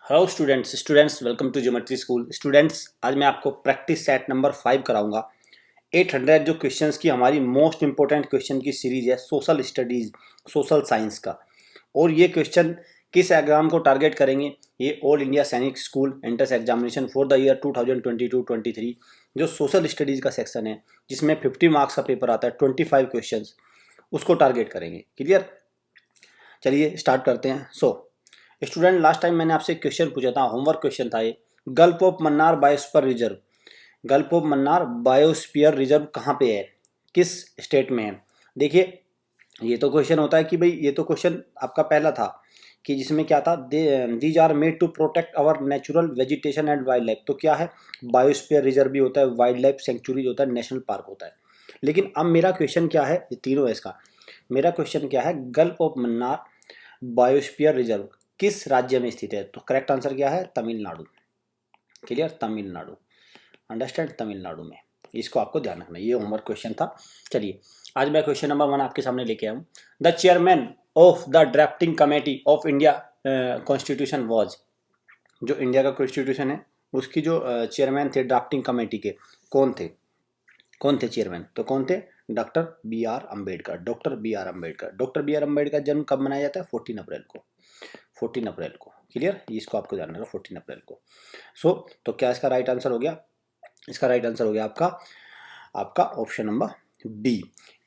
Hello students welcome to geometry school. Students, आज मैं आपको प्रैक्टिस सेट नंबर 5 कराऊंगा। 800 जो क्वेश्चंस की हमारी मोस्ट इंपॉर्टेंट क्वेश्चन की सीरीज है सोशल स्टडीज, सोशल साइंस का। और ये क्वेश्चन किस एग्जाम को टारगेट करेंगे? ये ऑल इंडिया सैनिक school entrance examination for the year 2022-23 जो सोशल स्टडीज का सेक्शन है, जिसमें 50 मार्क्स का पेपर आता है, 25 क्वेश्चन, उसको टारगेट करेंगे। क्लियर? चलिए स्टार्ट करते हैं। स्टूडेंट, लास्ट टाइम मैंने आपसे क्वेश्चन पूछा था, होमवर्क क्वेश्चन था ये। Gulf of Mannar biosphere reserve, gulf of Mannar biosphere reserve कहाँ पे है, किस स्टेट में है? देखिए, ये तो क्वेश्चन होता है कि भाई, ये तो क्वेश्चन आपका पहला था कि जिसमें क्या था, these are made to protect our natural vegetation and wildlife. तो क्या है, बायोस्फीयर रिजर्व भी होता है, वाइल्ड लाइफ सेंचुरी होता है, नेशनल पार्क होता है। लेकिन अब मेरा क्वेश्चन क्या है, ये तीनों है इसका। मेरा क्वेश्चन क्या है, gulf of Mannar biosphere reserve किस राज्य में स्थित है? तो करेक्ट आंसर क्या है, तमिलनाडु। क्लियर? तमिलनाडु। अंडरस्टैंड? तमिलनाडु में। इसको आपको ध्यान रखना, ये होमवर्क क्वेश्चन था। चलिए, आज मैं क्वेश्चन नंबर 1 आपके सामने लेके आया हूँ। The chairman of the drafting committee of India constitution was, जो इंडिया का कॉन्स्टिट्यूशन है उसकी जो चेयरमैन थे ड्राफ्टिंग कमेटी के, कौन थे? कौन थे चेयरमैन? तो कौन थे? Doctor B R Ambedkar. Doctor B R Ambedkar. Doctor B R Ambedkar जन्म कब मनाया जाता है? 14 अप्रैल को। 14 अप्रैल को। क्लियर? इसको आपको जानना है, 14 अप्रैल को। तो क्या इसका राइट आंसर हो गया? इसका राइट आंसर हो गया आपका आपका ऑप्शन नंबर बी।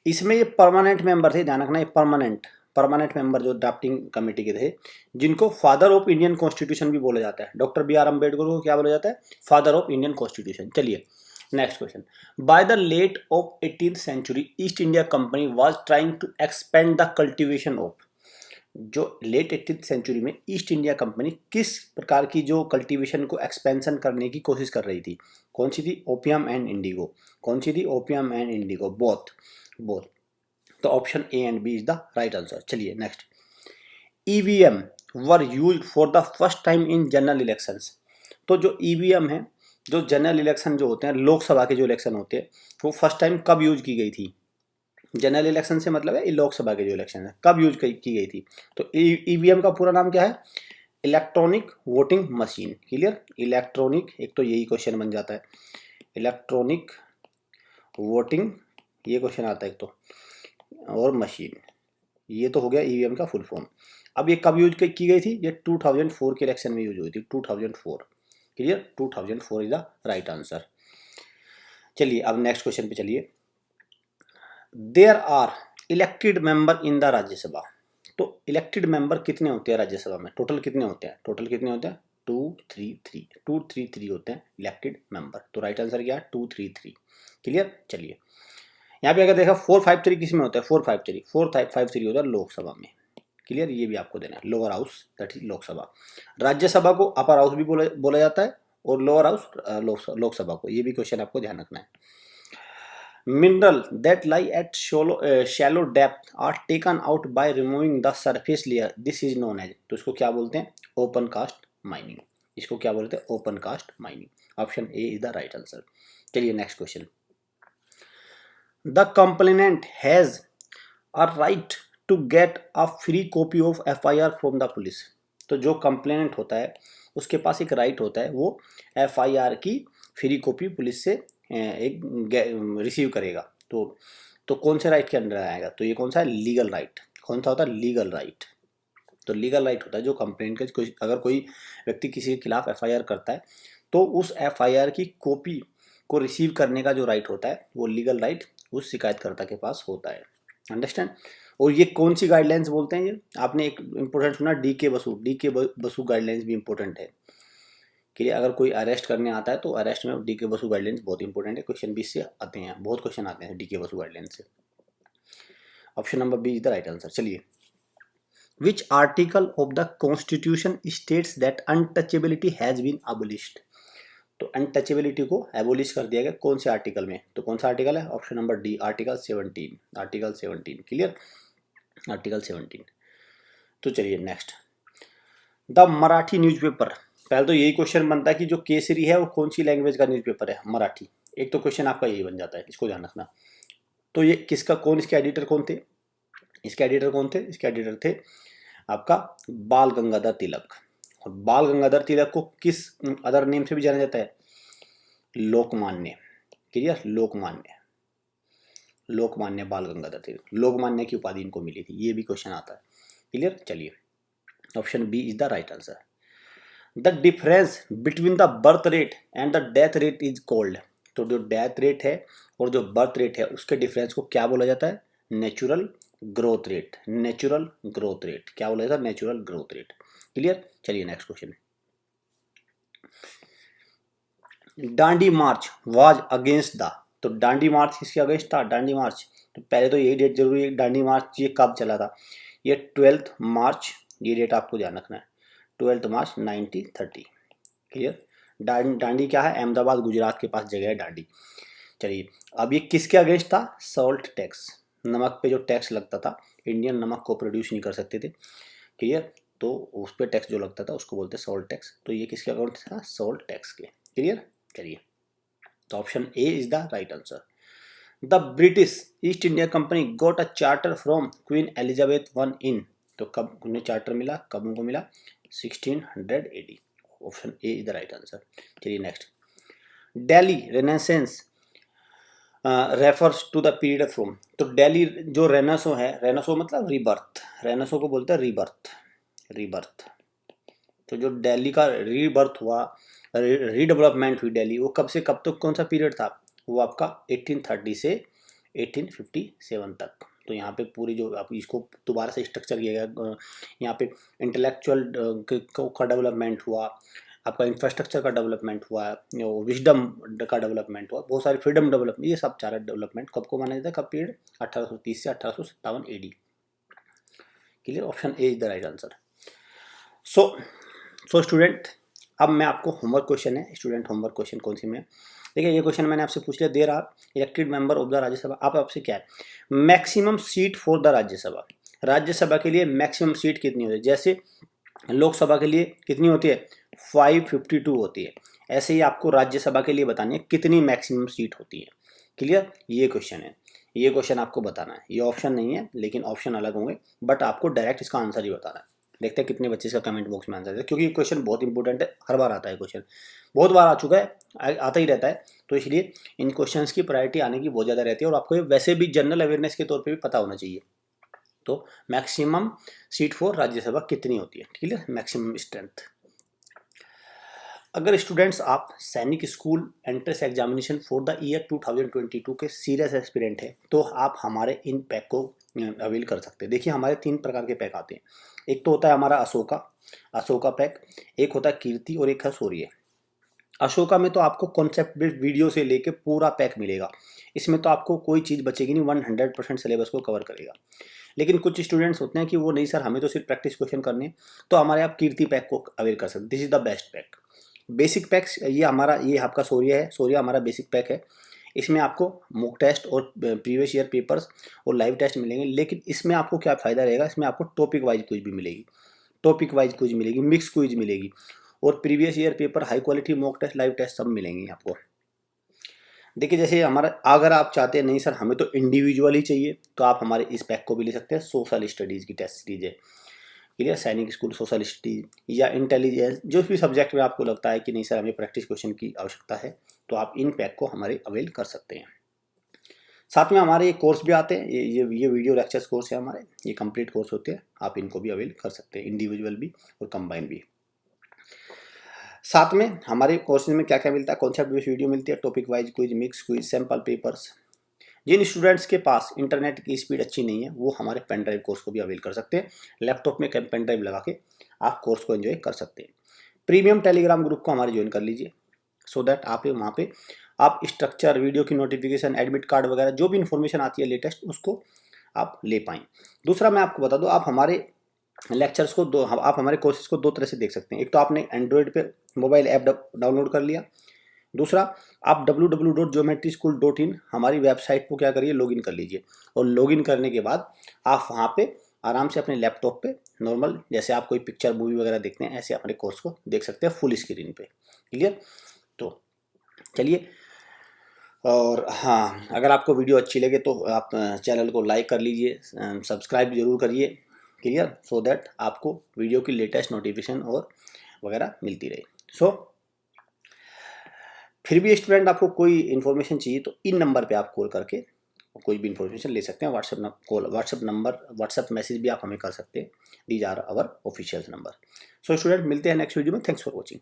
इसमें ये परमानेंट मेंबर थे, ध्यान रखना, ये परमानेंट मेंबर जो ड्राफ्टिंग कमेटी के थे, जिनको फादर ऑफ इंडियन कॉन्स्टिट्यूशन भी बोला जाता है। डॉक्टर बी आर अम्बेडकर को क्या बोला जाता है? Father of Indian constitution. चलिए next question. By the late of 18th century East India company was trying to expand the cultivation of, जो लेट 18th सेंचुरी में ईस्ट इंडिया कंपनी किस प्रकार की जो कल्टीवेशन को एक्सपेंशन करने की कोशिश कर रही थी? कौन सी थी? Opium and indigo. कौन सी थी? Opium and indigo, both. Both. तो option A and B is the right answer. चलिए next. EVM were used for the first time in general elections. तो जो ईवीएम है, जो जनरल इलेक्शन जो होते हैं, लोकसभा के जो इलेक्शन होते हैं, वो फर्स्ट टाइम कब यूज की गई थी? जनरल इलेक्शन से मतलब है लोकसभा के जो इलेक्शन है, कब यूज की गई थी? तो ईवीएम का पूरा नाम क्या है? Electronic voting machine. Clear? Electronic, एक तो यही क्वेश्चन बन जाता है, इलेक्ट्रॉनिक वोटिंग, ये क्वेश्चन आता है एक तो, और मशीन, ये तो हो गया ईवीएम का फुल फॉर्म। अब ये कब यूज की गई थी? ये 2004 के इलेक्शन में यूज हुई थी, 2004। Clear? 2004 is the right answer. चलिए अब नेक्स्ट क्वेश्चन पे चलिए। There are elected member in the Rajya Sabha. तो इलेक्टेड मेंबर कितने होते हैं राज्यसभा में? टोटल कितने होते हैं? 233 होते हैं इलेक्टेड मेंबर। तो राइट आंसर क्या है? 233। क्लियर? चलिए, यहाँ पे अगर देखा 453 किस में होता है? 453 होता है लोकसभा में। क्लियर? ये भी आपको देना है, lower house, that is Lok Sabha. Rajya Sabha को अपर हाउस भी बोला जाता है, और लोअर हाउस लोकसभा को। ये भी क्वेश्चन आपको ध्यान रखना है। Mineral that lie at shallow depth are taken out by removing the surface layer. This is known as, तो इसको क्या बोलते हैं? Open cast mining. इसको क्या बोलते हैं? Open cast mining. Option A is the right answer. चलिए next question. The complainant has a right to get a free copy of FIR from the police. तो जो कंप्लेनेंट होता है उसके पास एक राइट होता है, वो एफआईआर की फ्री कॉपी पुलिस से एक रिसीव करेगा। तो कौन से राइट के अंडर आएगा? तो ये कौन सा है? Legal right. कौन सा होता है? Legal right. तो लीगल राइट होता है जो कंप्लेंट का, अगर कोई व्यक्ति किसी के खिलाफ एफआईआर करता है तो उस एफआईआर की कॉपी को रिसीव करने का जो राइट होता है, वो लीगल राइट उस शिकायतकर्ता के पास होता है। अंडरस्टैंड? और ये कौन सी गाइडलाइंस बोलते हैं? ये आपने एक इंपॉर्टेंट सुना, डी के बसु गाइडलाइंस भी इंपॉर्टेंट है। कि अगर कोई अरेस्ट करने आता है तो अरेस्ट में डी के बसु गाइडलाइंस बहुत इंपॉर्टेंट है। क्वेश्चन भी इससे आते हैं, बहुत क्वेश्चन आते हैं डी के बसु गाइडलाइंस से। Option number B is the right answer. चलिए, which article of the constitution states that untouchability has been abolished. तो अनटचेबिलिटी को एबोलिश कर दिया गया, कौन से आर्टिकल में? तो कौन सा आर्टिकल है? Option number D, article 17। Article 17। Clear? Article 17। तो चलिए नेक्स्ट। द मराठी न्यूज़पेपर, पहले तो यही क्वेश्चन बनता है कि जो केसरी है वो कौन सी लैंग्वेज का न्यूज़पेपर है? मराठी। एक तो क्वेश्चन आपका यही बन जाता है, इसको ध्यान रखना। तो ये किसका, कौन इसके एडिटर कौन थे? इसके एडिटर कौन थे? इसके एडिटर थे आपका बाल गंगाधर तिलक। और बाल गंगाधर तिलक को किस अदर नेम से भी जाना जाता है? लोकमान्य। क्लियर, लोकमान्य, लोकमान्य बाल गंगाधर तिलक, लोकमान्य की उपाधि इनको मिली थी, ये भी क्वेश्चन आता है। क्लियर, चलिए option B is the right answer. The difference between the birth rate and the death rate is called. तो जो डेथ रेट है और जो बर्थ रेट है उसके डिफरेंस को क्या बोला जाता है? Natural growth rate. Natural growth rate क्या बोला जाता है? Natural growth rate. क्लियर, चलिए next question. Dandi March was against the. तो डांडी मार्च किसके अगेंस्ट था? डांडी मार्च। तो पहले तो यही डेट जरूरी है, डांडी मार्च ये कब चला था? ये 12 मार्च, ये डेट आपको ध्यान रखना है, 12 मार्च 1930। क्लियर, डांडी क्या है? अहमदाबाद गुजरात के पास जगह है डांडी। चलिए, अब ये किसके अगेंस्ट था? Salt tax. नमक पे जो टैक्स लगता था, इंडियन नमक को प्रोड्यूस नहीं कर सकते थे। क्लियर, तो उस पर टैक्स जो लगता था उसको बोलते हैं सॉल्ट टैक्स। तो ये किसके अगेंस्ट था? सॉल्ट टैक्स के। क्लियर, चलिए तो option A is the right answer. The British East India Company got a charter from Queen Elizabeth one in. तो कब उन्हें चार्टर मिला, कब उनको मिला? 1600 AD। Option A is the right answer. चलिए next. Delhi renaissance refers to the period from. तो दिल्ली जो रेनेसो है, रेनेसो मतलब रीबर्थ, रेनेसो को बोलते हैं रीबर्थ। रीबर्थ, तो जो दिल्ली का रीबर्थ हुआ, रीडेवलपमेंट हुई दिल्ली, वो कब से कब तक, कौन सा पीरियड था? वो आपका 1830 से 1857 तक। तो यहाँ पे पूरी जो आप इसको दोबारा से स्ट्रक्चर किया गया, यहाँ पे इंटेलेक्चुअल का डेवलपमेंट हुआ, आपका इंफ्रास्ट्रक्चर का डेवलपमेंट हुआ, विजडम का डेवलपमेंट हुआ, बहुत सारे फ्रीडम डेवलपमेंट, ये सब चार डेवलपमेंट कब को माना जाता है, कब पीरियड? 1830 से 1857 AD। Clear, option A is the right answer. So student, अब मैं आपको होमवर्क क्वेश्चन है, स्टूडेंट होमवर्क क्वेश्चन कौन सी में? देखिए ये क्वेश्चन मैंने आपसे पूछ लिया, there are elected member of the Rajya Sabha. आप आपसे क्या है? Maximum seat for the Rajya Sabha. Rajya Sabha के लिए मैक्सिमम सीट कितनी होती है? जैसे लोकसभा के लिए कितनी होती है? 552 होती है। ऐसे ही आपको राज्यसभा के लिए बतानी है कितनी मैक्सिमम सीट होती है। क्लियर, ये क्वेश्चन है, ये क्वेश्चन आपको बताना है। ये ऑप्शन नहीं है, लेकिन ऑप्शन अलग होंगे, बट आपको डायरेक्ट इसका आंसर ही बताना है। देखते हैं कितने बच्चे इसका कमेंट बॉक्स में आंसर देते हैं, क्योंकि ये क्वेश्चन बहुत इंपॉर्टेंट है, हर बार आता है क्वेश्चन, बहुत बार आ चुका है, आता ही रहता है। तो इसलिए इन क्वेश्चंस की प्रायोरिटी आने की बहुत ज़्यादा रहती है, और आपको वैसे भी जनरल अवेयरनेस के तौर पे भी पता होना चाहिए। तो मैक्सिमम सीट फॉर राज्यसभा कितनी होती है? ठीक है, मैक्सिमम स्ट्रेंथ। अगर स्टूडेंट्स आप सैनिक school entrance examination for the year 2022 के सीरियस एस्पिरेंट हैं, तो आप हमारे इन पैक को अवेल कर सकते हैं। देखिए हमारे 3 प्रकार के पैक आते हैं। एक तो होता है हमारा अशोका पैक, एक होता है कीर्ति, और एक है शौर्य। अशोका में तो आपको कॉन्सेप्ट बेस्ड वीडियो से लेके पूरा पैक मिलेगा, इसमें तो आपको कोई चीज़ बचेगी नहीं, 100% सिलेबस को कवर करेगा। लेकिन कुछ स्टूडेंट्स होते हैं कि वो नहीं सर हमें तो सिर्फ प्रैक्टिस क्वेश्चन करने हैं, तो हमारे आप कीर्ति पैक को अवेल कर सकते हैं। This is the best pack. Basic PACS ये आपका शौर्य है, शौर्य हमारा बेसिक पैक है। इसमें आपको मॉक टेस्ट और प्रीवियस ईयर पेपर्स और लाइव टेस्ट मिलेंगे, लेकिन इसमें आपको क्या फ़ायदा रहेगा? इसमें आपको टॉपिक वाइज क्विज भी मिलेगी, मिक्स क्विज मिलेगी, और previous year paper, high quality mock test, live test सब मिलेंगे आपको। देखिए जैसे हमारा, अगर आप चाहते हैं नहीं सर हमें तो इंडिविजुअली चाहिए, तो आप हमारे इस पैक को भी ले सकते हैं। सोशल स्टडीज़ की टेस्ट सीरीज है, क्लियर, सैनिक स्कूल सोशल स्टडीज या इंटेलिजेंस, जो भी सब्जेक्ट में आपको लगता है कि नहीं सर हमें प्रैक्टिस क्वेश्चन की आवश्यकता है, तो आप इन पैक को हमारे अवेल कर सकते हैं। साथ में हमारे ये कोर्स भी आते हैं, ये वीडियो लेक्चर्स कोर्स है हमारे, ये कंप्लीट कोर्स होते हैं, आप इनको भी अवेल कर सकते हैं, इंडिविजुअल भी और कंबाइन भी। साथ में हमारे कोर्सेज में क्या क्या मिलता है? कॉन्सेप्ट बेस्ड वीडियो मिलती है, topic wise quiz, mix quiz, sample papers. जिन स्टूडेंट्स के पास इंटरनेट की स्पीड अच्छी नहीं है, वो हमारे पेन ड्राइव कोर्स को भी अवेल कर सकते हैं। लैपटॉप में पेन ड्राइव लगा के आप कोर्स को एंजॉय कर सकते हैं। प्रीमियम टेलीग्राम ग्रुप को हमारे ज्वाइन कर लीजिए, सो दैट आप वहाँ पे आप स्ट्रक्चर, वीडियो की नोटिफिकेशन, एडमिट कार्ड वगैरह जो भी इन्फॉर्मेशन आती है लेटेस्ट, उसको आप ले पाएँ। दूसरा मैं आपको बता दूँ, आप हमारे लेक्चर्स को आप हमारे कोर्सेज को 2 तरह से देख सकते हैं। एक तो आपने एंड्रॉयड पे मोबाइल ऐप डाउनलोड कर लिया, दूसरा आप www.geometryschool.in हमारी वेबसाइट को क्या करिए, लॉगिन कर लीजिए, और लॉगिन करने के बाद आप वहाँ पे आराम से अपने लैपटॉप पे नॉर्मल जैसे आप कोई पिक्चर मूवी वगैरह देखते हैं, ऐसे अपने कोर्स को देख सकते हैं फुल स्क्रीन पे। क्लियर, तो चलिए, और हाँ अगर आपको वीडियो अच्छी लगे तो आप चैनल को लाइक कर लीजिए, सब्सक्राइब जरूर करिए। क्लियर, सो दैट आपको वीडियो की लेटेस्ट नोटिफिकेशन और वगैरह मिलती रहे। सो फिर भी स्टूडेंट आपको कोई इन्फॉर्मेशन चाहिए तो इन नंबर पे आप कॉल करके कोई भी इन्फॉर्मेशन ले सकते हैं। व्हाट्सएप मैसेज भी आप हमें कर सकते हैं। These are our official number. So student मिलते हैं नेक्स्ट वीडियो में। Thanks for watching.